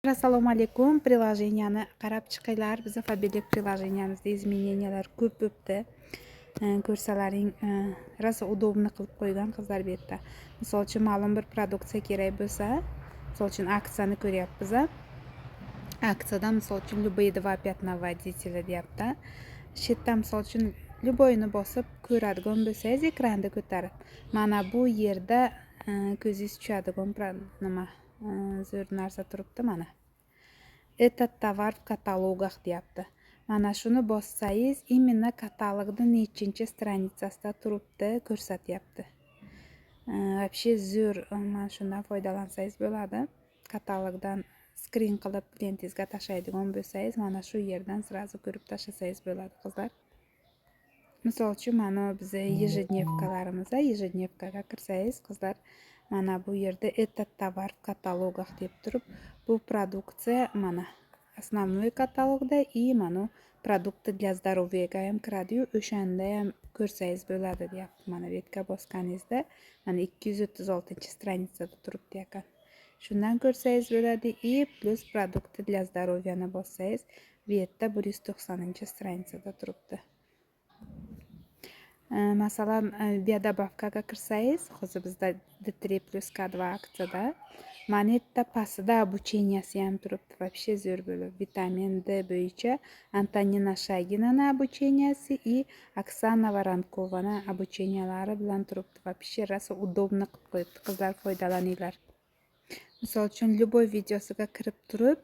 Assalomu alaykum. Приложениyani qarab chiqinglar. Biz Fabelek приложениямizda изменениялар ko'p bo'pti. Ko'rsalaring, rosa удобно qilib qo'ygan qizlar bu yerda. Misol uchun ma'lum bir produksiya kerak bo'lsa, misol uchun aksiyani ko'ryapmiz. Aksiyada misol uchun любые 2 пятна водителя deyapti. Shu yerda misol uchun любойni bosib ko'radigan bo'lsangiz, ekranda ko'tarib. Mana bu yerda ko'zingiz tushadigan nima zo'r narsa turibdi mana. Этот товар в каталогах deyapti. Mana shuni bossangiz, именно katalogda nechinchi stranitsasida turibdi ko'rsatyapti. Вообще zo'r, mana shundan foydalansangiz bo'ladi. Katalogdan skrin qilib lentingizga tashlaydigan bo'lsangiz, mana shu yerdan sразу ko'rib tashlasangiz bo'ladi, qizlar. Misol uchun mana biz ежедневкalarimizda ежедневkaga kirsangiz, qizlar, mana bu yerda этот товар в каталогах deb turib, bu produksiya mana основной katalogda и mana продукты для здоровьяga ham kiradi-yu, o'shanda ham ko'rsangiz bo'ladi deyapti. Mana bu yerga bosganingizda mana 236-stranitsada turibdi ekan. Shundan ko'rsangiz bo'ladi и plus продукты для здоровьяni bossangiz, bu yerda 190-stranitsada turibdi. Masalan, добавкaga kirsangiz, hozir bizda D3 plus K2 aksiyada, mana yerda pastida обученияsi ham turibdi. Вообще zo'r bo'lib, vitamin D bo'yicha Antonina Shaginani обученияsi и Oksana Voronkovani обучениялari bilan turibdi. Вообще rosa удобно qilib qo'yibdi, qizlar, foydalaninglar. Misol uchun любой videosiga kirib turib,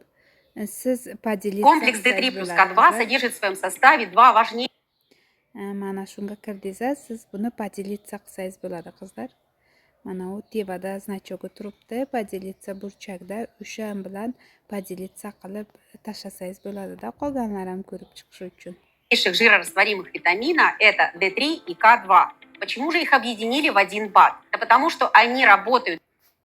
siz поделиться комплекс D3 plus K2 содержит в своем составе 2 важнейших. Mana shunga kirdingiz, siz buni поделиться qilsangiz bo'ladi, qizlar. Mana u tevada значог'i turibdi, поделиться burchakda, o'sha bilan поделиться qilib tashlasangiz bo'ladi-da, qolganlar ham ko'rib chiqishi uchun. Жирорастворимых витамина это D3 и K2. Почему же их объединили в один бак? Да потому что они работают